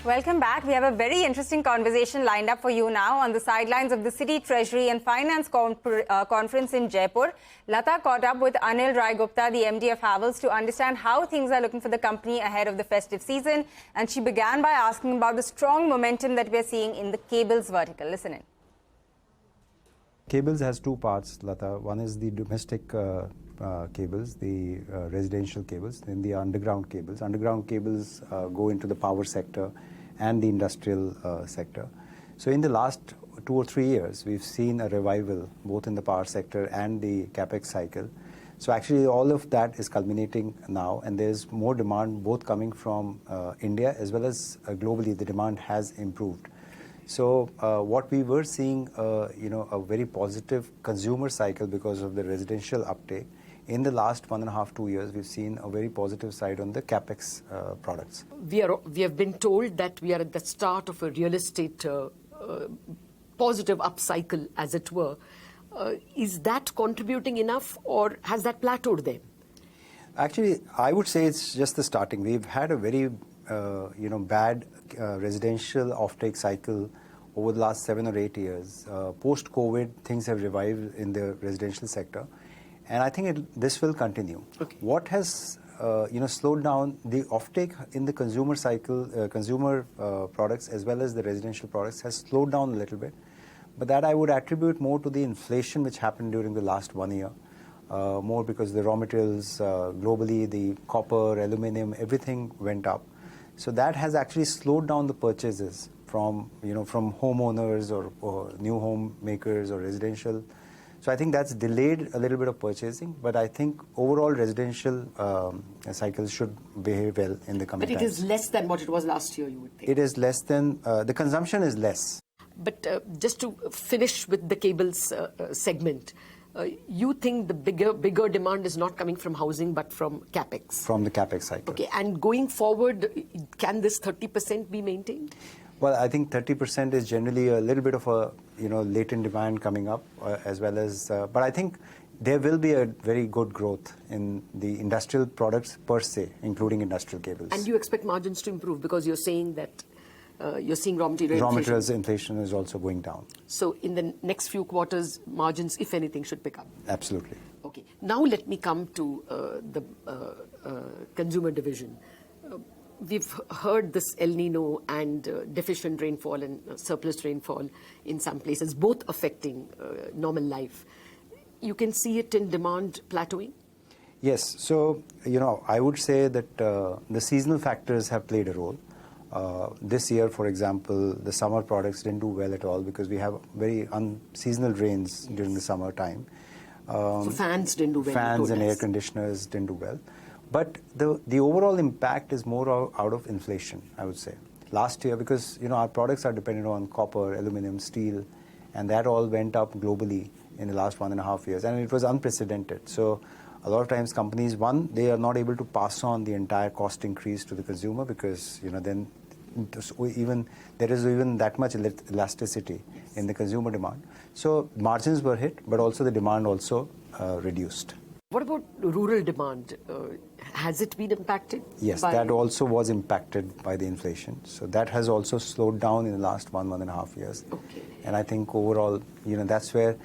Welcome back. We have a very interesting conversation lined up for you now on the sidelines of the City Treasury and Finance Conference in Jaipur. Latha caught up with Anil Rai Gupta, the MD of Havells, to understand how things are looking for the company ahead of the festive season. And she began by asking about the strong momentum that we're seeing in the cables vertical. Listen in. Cables has two parts, Latha. One is the domestic cables, the residential cables, then the underground cables. Underground cables go into the power sector and the industrial sector. So in the last 2 or 3 years, we've seen a revival both in the power sector and the capex cycle. So actually all of that is culminating now, and there's more demand both coming from India as well as globally. The demand has improved. So what we were seeing, a very positive consumer cycle because of the residential uptake. In the last 1.5 to 2 years, we've seen a very positive side on the capex products. We have been told that we are at the start of a real estate positive upcycle, as it were. Is that contributing enough, or has that plateaued there? Actually, I would say it's just the starting. We've had a very, bad residential offtake cycle over the last 7 or 8 years. Post-COVID, things have revived in the residential sector. And I think this will continue. Okay. What has slowed down the offtake in the consumer cycle, consumer products as well as the residential products has slowed down a little bit. But that I would attribute more to the inflation which happened during the last 1 year. More because the raw materials globally, the copper, aluminum, everything went up. So that has actually slowed down the purchases from homeowners or new home makers or residential. So I think that's delayed a little bit of purchasing, but I think overall residential cycles should behave well in the coming times. But it is less than what it was last year, you would think? It is less than, the consumption is less. But just to finish with the cables segment, you think the bigger demand is not coming from housing but from capex? From the capex cycle. Okay, and going forward, can this 30% be maintained? Well, I think 30% is generally a little bit of a latent demand coming up as well as, but I think there will be a very good growth in the industrial products per se, including industrial cables. And you expect margins to improve because you're saying that you're seeing raw material inflation. Raw inflation. materials inflation is also going down. So in the next few quarters, margins, if anything, should pick up? Absolutely. Okay. Now let me come to the consumer division. We've heard this El Nino and deficient rainfall and surplus rainfall in some places, both affecting normal life. You can see it in demand plateauing? Yes. So, I would say that the seasonal factors have played a role. This year, for example, the summer products didn't do well at all because we have very unseasonal rains during the summer time. So fans didn't do well. Fans and air conditioners didn't do well. But the overall impact is more out of inflation, I would say. Last year, because our products are dependent on copper, aluminum, steel, and that all went up globally in the last 1.5 years, and it was unprecedented. So a lot of times companies, one, they are not able to pass on the entire cost increase to the consumer because then there is even that much elasticity in the consumer demand. So margins were hit, but also the demand also reduced. What about rural demand? Has it been impacted? Yes, that also was impacted by the inflation. So that has also slowed down in the last 1.5 years. Okay. And I think overall, that's where,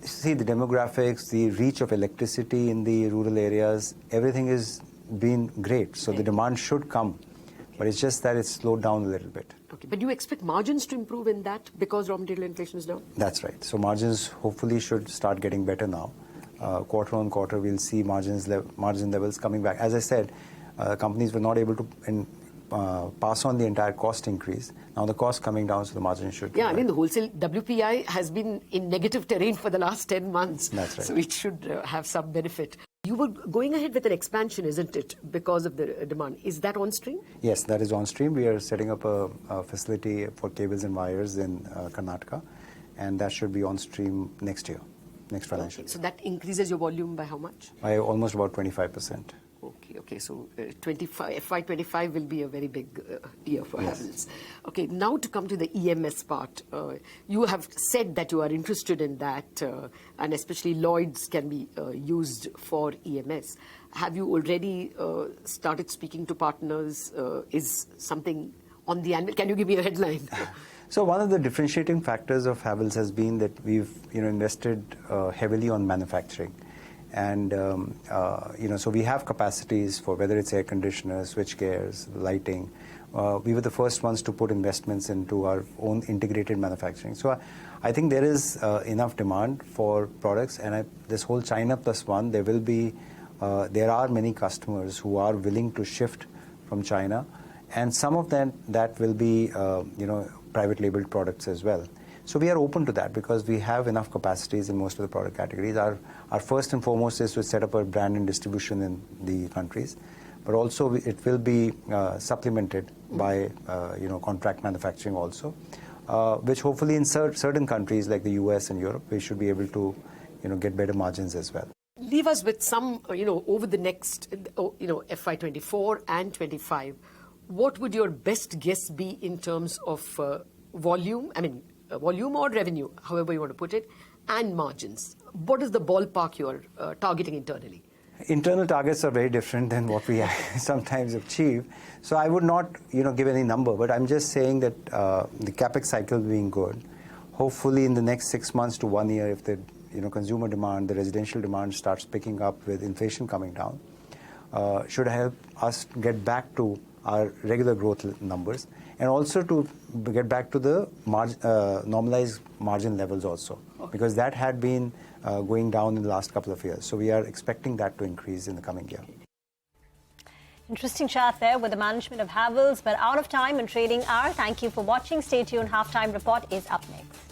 see, the demographics, the reach of electricity in the rural areas, everything has been great. So the demand should come. But it's just that it's slowed down a little bit. Okay, but do you expect margins to improve in that because raw material inflation is down? That's right. So margins hopefully should start getting better now. Quarter on quarter, we'll see margin levels coming back. As I said, companies were not able to pass on the entire cost increase. Now the cost coming down, so the margin should. Yeah, I mean the wholesale WPI has been in negative terrain for the last 10 months. That's right. So it should have some benefit. You were going ahead with an expansion, isn't it, because of the demand? Is that on stream? Yes, that is on stream. We are setting up a facility for cables and wires in Karnataka, and that should be on stream next year. Next financial year. So that increases your volume by how much? By almost about 25%. Okay. So FY25 will be a very big year for Havells. Okay, now to come to the EMS part. You have said that you are interested in that, and especially Lloyd's can be used for EMS. Have you already started speaking to partners? Is something on the anvil? Can you give me a headline? So one of the differentiating factors of Havells has been that we've invested heavily on manufacturing. And, so we have capacities for whether it's air conditioners, switch gears, lighting. We were the first ones to put investments into our own integrated manufacturing. So I think there is enough demand for products. And this whole China plus one, there are many customers who are willing to shift from China. And some of them, that will be, private labeled products as well. So we are open to that because we have enough capacities in most of the product categories. Our first and foremost is to set up a brand and distribution in the countries, but also it will be supplemented by contract manufacturing also, which hopefully in certain countries like the US and Europe, we should be able to get better margins as well. Leave us with some, over the next, FY24 and 25, what would your best guess be in terms of volume? I mean, volume or revenue, however you want to put it, and margins. What is the ballpark you're targeting internally? Internal targets are very different than what we sometimes achieve. So I would not, give any number, but I'm just saying that the capex cycle being good, hopefully in the next 6 months to 1 year, if the consumer demand, the residential demand starts picking up with inflation coming down, should help us get back to our regular growth numbers, and also to get back to the normalized margin levels also, because that had been going down in the last couple of years. So we are expecting that to increase in the coming year. Interesting chat there with the management of Havells, but out of time in trading hour. Thank you for watching. Stay tuned. Halftime Report is up next.